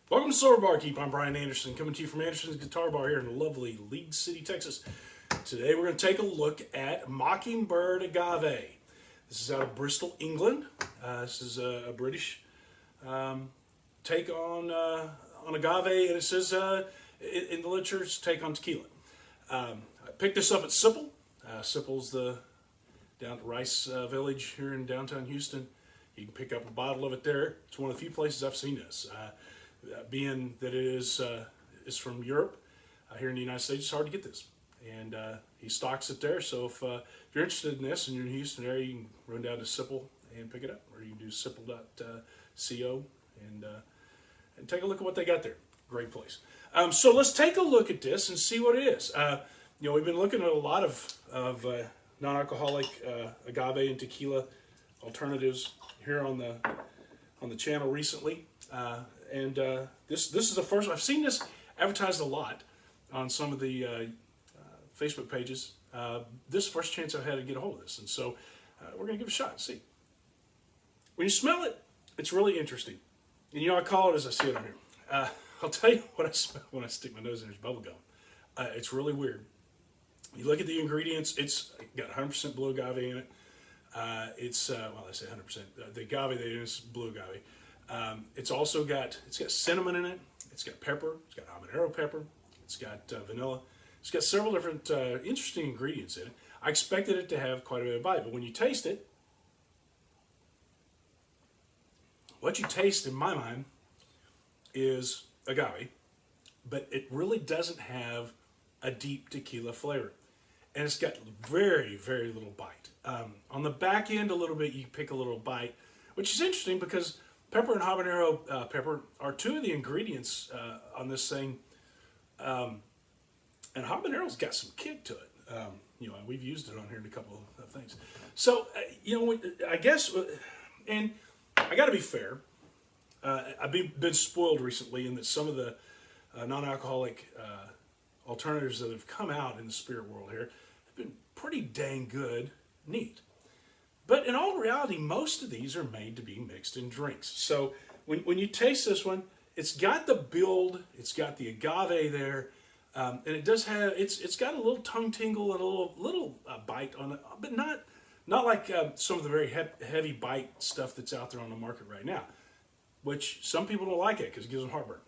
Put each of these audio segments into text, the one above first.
Welcome to Sober Barkeep. I'm Brian Anderson, coming to you from Anderson's Guitar Bar here in lovely Leeds City, Texas. Today we're going to take a look at Mockingbird Agave. This is out of Bristol, England. This is a British take on agave, and it says in the literature it's take on tequila. I picked this up at Sipple. Sipple's down at Rice Village here in downtown Houston. You can pick up a bottle of it there. It's one of the few places I've seen this. Being that it is from Europe, here in the United States, it's hard to get this. And he stocks it there, so if you're interested in this and you're in the Houston area, you can run down to Sipple and pick it up. Or you can do sipple.co and take a look at what they got there. Great place. So let's take a look at this and see what it is. We've been looking at a lot of non-alcoholic agave and tequila alternatives here on the channel recently. This is the first one. I've seen this advertised a lot on some of the Facebook pages. This is the first chance I've had to get a hold of this, and so we're going to give it a shot and see. When you smell it, it's really interesting. And I call it as I see it on here. I'll tell you what I smell when I stick my nose in. There's bubble gum. It's really weird. You look at the ingredients. It's got 100% blue agave in it. I say 100%. The agave they use is blue agave. It's got cinnamon in it. It's got pepper. It's got habanero pepper. It's got vanilla. It's got several different interesting ingredients in it. I expected it to have quite a bit of bite, but when you taste it, what you taste in my mind is agave, but it really doesn't have a deep tequila flavor. And it's got very, very little bite. On the back end a little bit, you pick a little bite, which is interesting because pepper and habanero pepper are two of the ingredients on this thing. And habanero's got some kick to it. We've used it on here in a couple of things. So, I guess, and I got to be fair. I've been spoiled recently in that some of the non-alcoholic alternatives that have come out in the spirit world here have been pretty dang good, neat. But in all reality, most of these are made to be mixed in drinks. So when you taste this one, it's got the build, it's got the agave there, and it does have it's got a little tongue tingle and a little bite on it, but not like some of the very heavy bite stuff that's out there on the market right now, which some people don't like it because it gives them heartburn.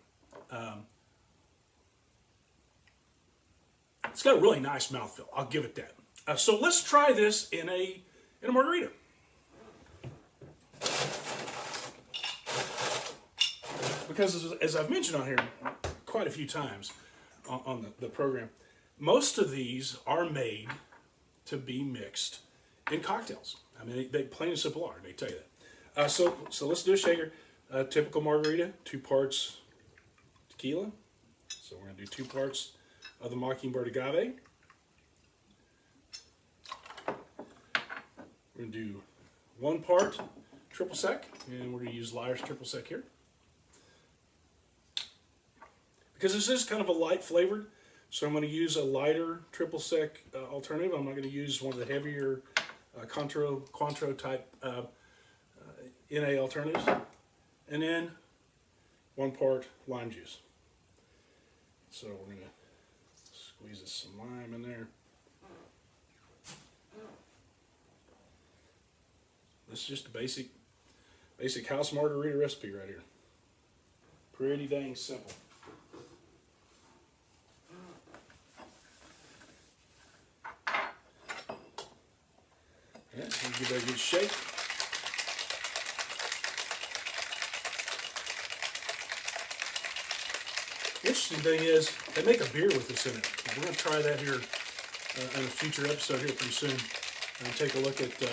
It's got a really nice mouthfeel. I'll give it that. So let's try this in a margarita. Because as I've mentioned on here quite a few times on the program, most of these are made to be mixed in cocktails. I mean, they plain and simple are. They tell you that. So let's do a shaker. Typical margarita, 2 parts tequila. So we're going to do 2 parts of the Mockingbird Agave. We're going to do 1 part triple sec, and we're going to use Lyre's triple sec here. Because this is kind of a light flavored, so I'm going to use a lighter triple sec alternative. I'm not going to use one of the heavier Cointreau type NA alternatives. And then 1 part lime juice. So we're going to squeeze some lime in there. This is just a basic house margarita recipe right here. Pretty dang simple. Yeah, give that a good shake. Interesting thing is, they make a beer with this in it. We're going to try that here in a future episode here pretty soon. And take a look at the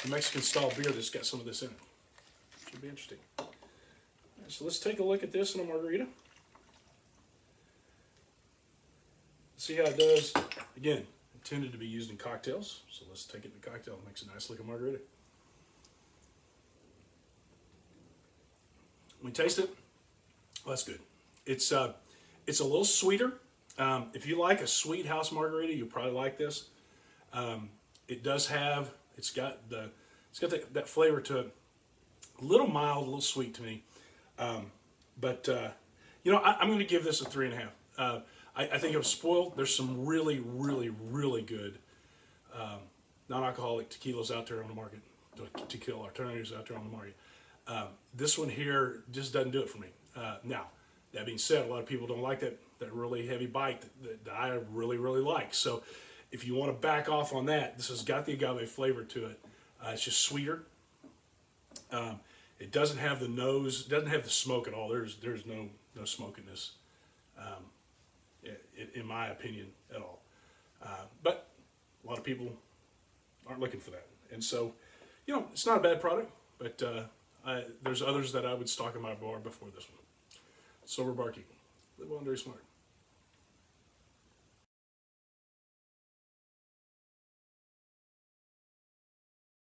Mexican style beer that's got some of this in it. Should be interesting. Right, so let's take a look at this in a margarita. See how it does. Again, intended to be used in cocktails. So let's take it in a cocktail and makes a nice looking margarita. When you taste it, well, that's good. It's a little sweeter. If you like a sweet house margarita, you'll probably like this. It does have, it's got that flavor to it. A little mild, a little sweet to me. But I'm going to give this a 3.5. I think I'm spoiled. There's some really, really, really good non-alcoholic tequilas out there on the market. Tequila alternatives out there on the market. This one here just doesn't do it for me. Now, that being said, a lot of people don't like that really heavy bite that I really, really like. So if you want to back off on that, this has got the agave flavor to it. It's just sweeter. It doesn't have the nose, doesn't have the smoke at all. There's no smoke in this, in my opinion, at all. But a lot of people aren't looking for that. And so, it's not a bad product, but there's others that I would stock in my bar before this one. Sober Barkeep. Live well and very smart.